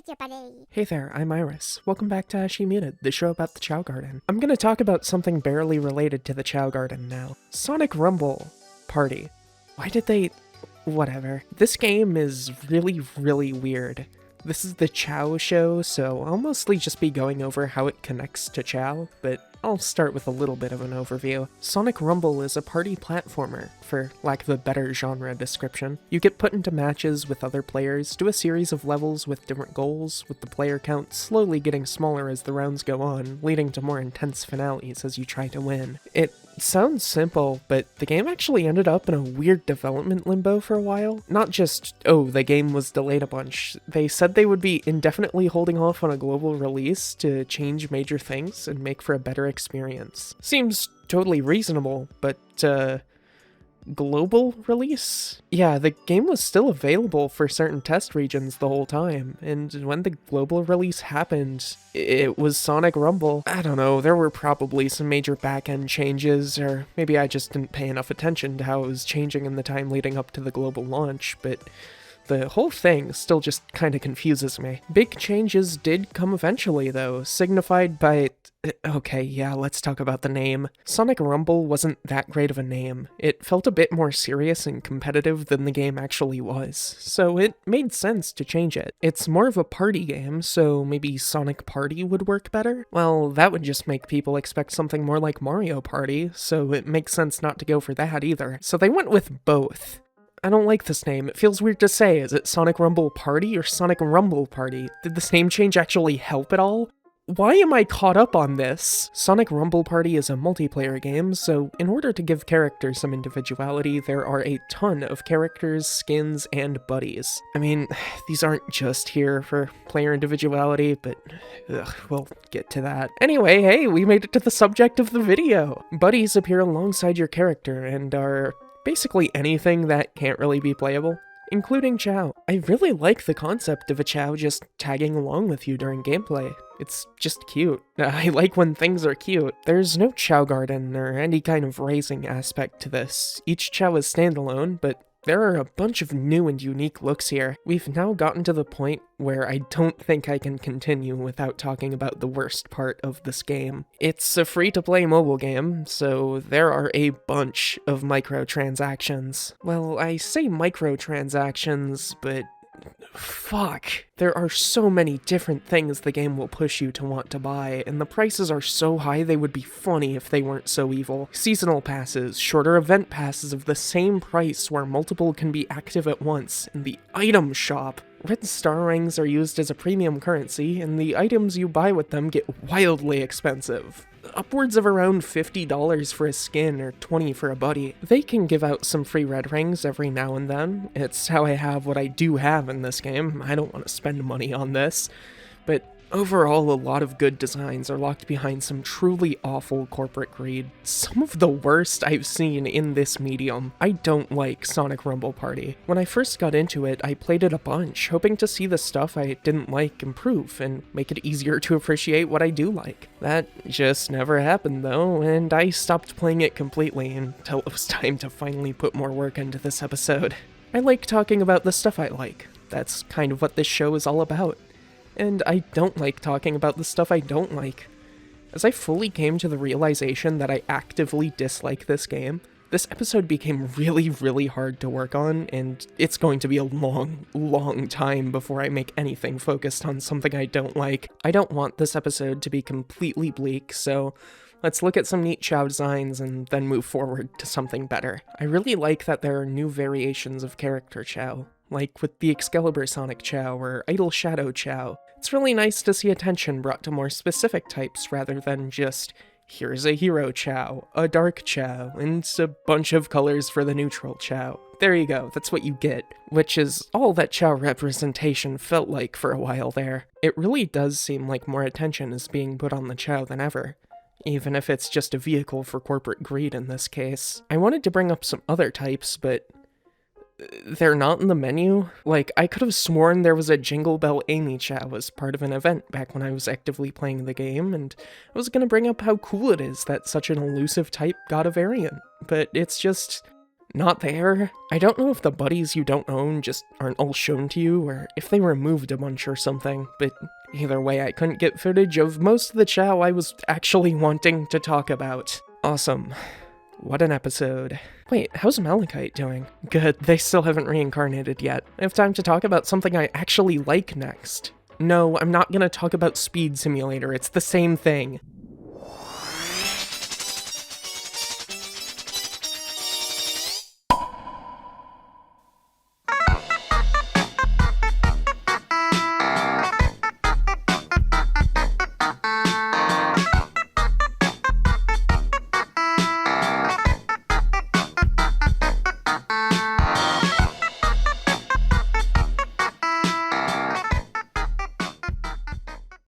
your buddy. Hey there, I'm Iris. Welcome back to AshyMuted, the show about the Chow Garden. I'm gonna talk about something barely related to the Chow Garden now. Sonic Rumble Party. Why did they... whatever. This game is really weird. This is the Chow show, so I'll mostly just be going over how it connects to Chow, but I'll start with a little bit of an overview. Sonic Rumble is a party platformer, for lack of a better genre description. You get put into matches with other players, do a series of levels with different goals, with the player count slowly getting smaller as the rounds go on, leading to more intense finales as you try to win. It sounds simple, but the game actually ended up in a weird development limbo for a while. Not just, oh, the game was delayed a bunch. They said they would be indefinitely holding off on a global release to change major things and make for a better experience. Seems totally reasonable, but, global release? Yeah, the game was still available for certain test regions the whole time, and when the global release happened, it was Sonic Rumble. I don't know, there were probably some major back-end changes, or maybe I just didn't pay enough attention to how it was changing in the time leading up to the global launch, but the whole thing still just kinda confuses me. Big changes did come eventually, though, signified by... okay, yeah, let's talk about the name. Sonic Rumble wasn't that great of a name. It felt a bit more serious and competitive than the game actually was, so it made sense to change it. It's more of a party game, so maybe Sonic Party would work better? Well, that would just make people expect something more like Mario Party, so it makes sense not to go for that either. So they went with both. I don't like this name. It feels weird to say. Is it Sonic Rumble Party or Sonic Rumble Party? Did this name change actually help at all? Why am I caught up on this? Sonic Rumble Party is a multiplayer game, so in order to give characters some individuality, there are a ton of characters, skins, and buddies. I mean, these aren't just here for player individuality, but we'll get to that. Anyway, hey, we made it to the subject of the video! Buddies appear alongside your character and are basically anything that can't really be playable, including Chow. I really like the concept of a Chow just tagging along with you during gameplay. It's just cute. I like when things are cute. There's no Chow Garden or any kind of raising aspect to this. Each Chow is standalone, but there are a bunch of new and unique looks here. We've now gotten to the point where I don't think I can continue without talking about the worst part of this game. It's a free-to-play mobile game, so there are a bunch of microtransactions. Well, I say microtransactions, but fuck. There are so many different things the game will push you to want to buy, and the prices are so high they would be funny if they weren't so evil. Seasonal passes, shorter event passes of the same price where multiple can be active at once, and the item shop. Red star rings are used as a premium currency, and the items you buy with them get wildly expensive. Upwards of around $50 for a skin or $20 for a buddy. They can give out some free red rings every now and then. It's how I have what I do have in this game. I don't want to spend money on this. But overall, a lot of good designs are locked behind some truly awful corporate greed. Some of the worst I've seen in this medium. I don't like Sonic Rumble Party. When I first got into it, I played it a bunch, hoping to see the stuff I didn't like improve and make it easier to appreciate what I do like. That just never happened though, and I stopped playing it completely until it was time to finally put more work into this episode. I like talking about the stuff I like. That's kind of what this show is all about. And I don't like talking about the stuff I don't like. As I fully came to the realization that I actively dislike this game, this episode became really hard to work on, and it's going to be a long time before I make anything focused on something I don't like. I don't want this episode to be completely bleak, so let's look at some neat Chow designs and then move forward to something better. I really like that there are new variations of character Chow, like with the Excalibur Sonic Chow or Idle Shadow Chow. It's really nice to see attention brought to more specific types rather than just, here's a hero Chow, a dark Chow, and a bunch of colors for the neutral Chow. There you go, that's what you get, which is all that Chow representation felt like for a while there. It really does seem like more attention is being put on the Chow than ever, even if it's just a vehicle for corporate greed in this case. I wanted to bring up some other types, but they're not in the menu. Like, I could have sworn there was a Jingle Bell Amy Chow as part of an event back when I was actively playing the game, and I was gonna bring up how cool it is that such an elusive type got a variant, but it's just not there. I don't know if the buddies you don't own just aren't all shown to you, or if they removed a bunch or something, but either way, I couldn't get footage of most of the chow I was actually wanting to talk about. Awesome. What an episode. Wait, how's Malachite doing? Good, they still haven't reincarnated yet. I have time to talk about something I actually like next. No, I'm not gonna talk about Speed Simulator, it's the same thing.